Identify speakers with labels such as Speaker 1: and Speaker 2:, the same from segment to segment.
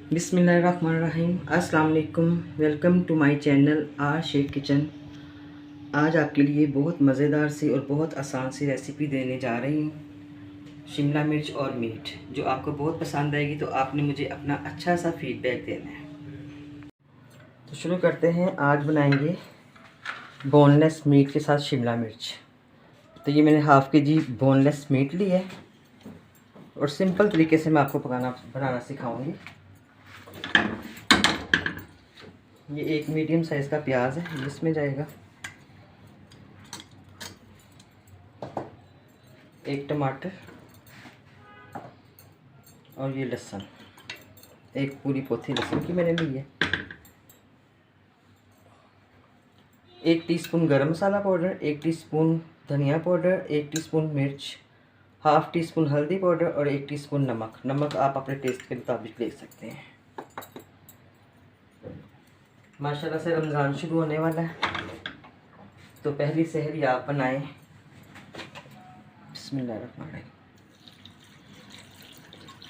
Speaker 1: बिस्मिल्लाहिर्रहमानिर्रहीम। अस्सलाम वालेकुम। Welcome to my channel R Sheikh kitchen. आज आपके लिए बहुत मज़ेदार सी और बहुत आसान सी रेसिपी देने जा रही हूँ, शिमला मिर्च और मीट, जो आपको बहुत पसंद आएगी। तो आपने मुझे अपना अच्छा सा फीडबैक देना है। तो शुरू करते हैं। आज बनाएंगे बोनलेस मीट के साथ शिमला मिर्च। तो ये मैंने हाफ़ के जी बोनलेस मीट ली है और सिंपल तरीके से मैं आपको बनाना सिखाऊंगी। ये एक मीडियम साइज़ का प्याज है, जिसमें जाएगा एक टमाटर और ये लहसुन, एक पूरी पोथी लहसुन की मैंने ली है। 1 टीस्पून गरम मसाला पाउडर, 1 टीस्पून धनिया पाउडर, 1 टीस्पून मिर्च, हाफ़ टी स्पून हल्दी पाउडर और 1 टीस्पून नमक। नमक आप अपने टेस्ट के मुताबिक ले सकते हैं। माशाल्लाह से रमज़ान शुरू होने वाला है, तो पहली सहरी आप बनाएं। बिस्मिल्लाहिर्रहमानिर्रहीम।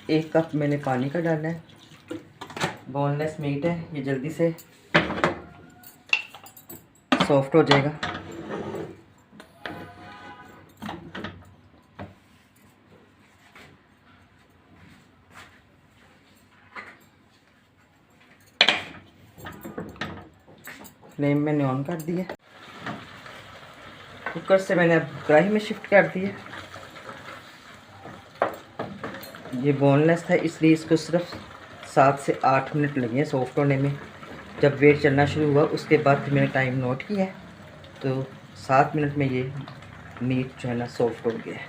Speaker 1: 1 कप मैंने पानी का डाला है। बोनलेस मीट है, ये जल्दी से सॉफ्ट हो जाएगा। फ्लेम मैंने ऑन कर दी है। कुकर से मैंने अब कढ़ाई में शिफ्ट कर दिया। ये बोनलेस था, इसलिए इसको सिर्फ 7 से 8 मिनट लगे हैं सॉफ्ट होने में। जब वेट चलना शुरू हुआ उसके बाद फिर मैंने टाइम नोट किया है, तो 7 मिनट में ये मीट जो है ना सॉफ्ट हो गया है।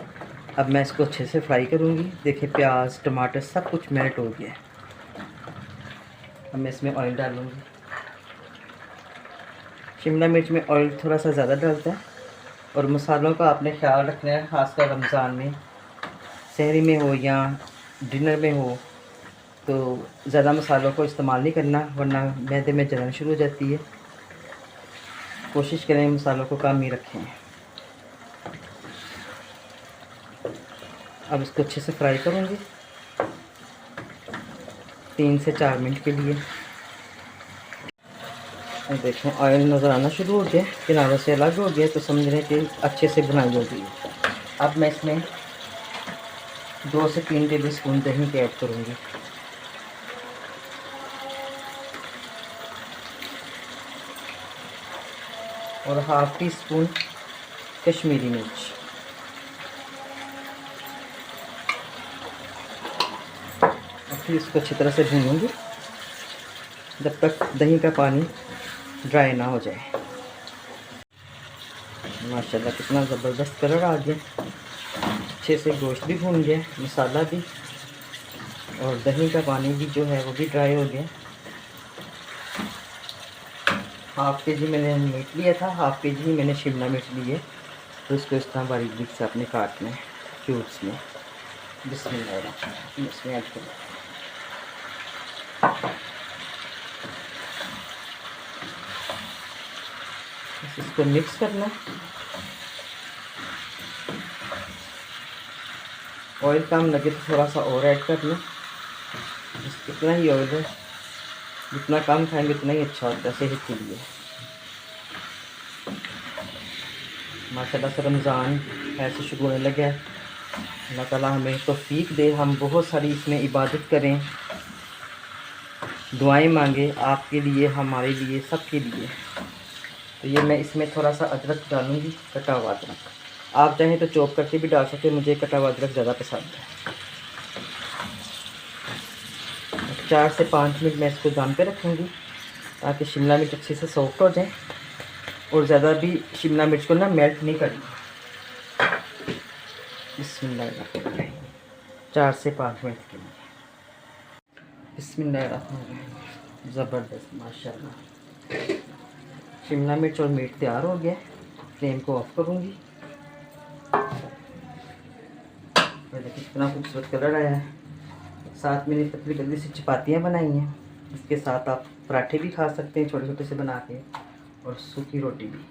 Speaker 1: अब मैं इसको अच्छे से फ्राई करूँगी। देखिए प्याज टमाटर सब कुछ मेल्ट हो गया है। अब मैं इसमें ऑयल डालूँगी। शिमला मिर्च में ऑयल थोड़ा सा ज़्यादा डालता है और मसालों का आपने ख्याल रखना है, ख़ासकर रमज़ान में, सहरी में हो या डिनर में हो, तो ज़्यादा मसालों को इस्तेमाल नहीं करना, वरना मैदे में जलन शुरू हो जाती है। कोशिश करें मसालों को कम ही रखें। अब इसको अच्छे से फ्राई करूँगी 3 से 4 मिनट के लिए। और देखें ऑयल नज़र आना शुरू हो गया, किनारों से अलग हो गया, तो समझ रहे कि अच्छे से बुनाई हो गई। अब मैं इसमें 2 से 3 टेबल स्पून दही के ऐड करूँगी। और हाफ़ टी स्पून कश्मीरी मिर्च। और फिर इसको अच्छी तरह से भूनूंगी जब तक दही का पानी ड्राई ना हो जाए। माशाल्लाह कितना ज़बरदस्त कलर आ गया। अच्छे से गोश्त भी भून गया, मसाला भी, और दही का पानी भी जो है वो भी ड्राई हो गया। हाफ़ के जी मैंने मीट लिया था, हाफ़ के जी मैंने शिमला मिर्च ली है। तो इसको इस तरह बारीक बारीक से आपने काटना है क्यूब्स में। बिस्मिल्लाह इसमें ऐड करो। इसको मिक्स करना है। ऑयल कम लगे तो थोड़ा सा और ऐड करना। इतना ही ऑयल है, जितना कम खाएंगे उतना ही अच्छा होता है सेहत के लिए। माशाल्लाह से रमज़ान ऐसे शुरू होने लगा है। अल्लाह ताला हमें तौफीक दे, हम बहुत सारी इसमें इबादत करें, दुआएं मांगे आपके लिए, हमारे लिए, सबके लिए। तो ये मैं इसमें थोड़ा सा अदरक डालूँगी, कटा हुआ अदरक। आप चाहें तो चॉप करके भी डाल सकते हैं, मुझे कटा हुआ अदरक ज़्यादा पसंद है। 4 से 5 मिनट मैं इसको दम पे रखूँगी ताकि शिमला मिर्च अच्छे से सॉफ्ट हो जाए, और ज़्यादा भी शिमला मिर्च को ना मेल्ट नहीं करना। बिस्मिल्लाह 4 से 5 मिनट के लिए। बिस्मिल्लाह ज़बरदस्त माशाल्लाह शिमला मिर्च और मीट तैयार हो गया। फ्लेम को ऑफ करूँगी। देखिए कितना खूबसूरत कलर आया है। साथ मैंने पतली पतली सी चपातियाँ बनाई हैं। इसके साथ आप पराठे भी खा सकते हैं छोटे छोटे से बना के, और सूखी रोटी भी।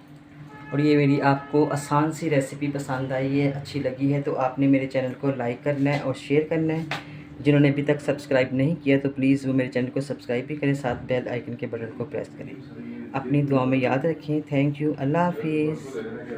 Speaker 1: और ये मेरी आपको आसान सी रेसिपी पसंद आई है, अच्छी लगी है, तो आपने मेरे चैनल को लाइक करना है और शेयर करना है। जिन्होंने अभी तक सब्सक्राइब नहीं किया तो प्लीज़ वो मेरे चैनल को सब्सक्राइब भी करें, साथ बेल आइकन के बटन को प्रेस करें। अपनी दुआ में याद रखें। Thank you. अल्लाह हाफिज़।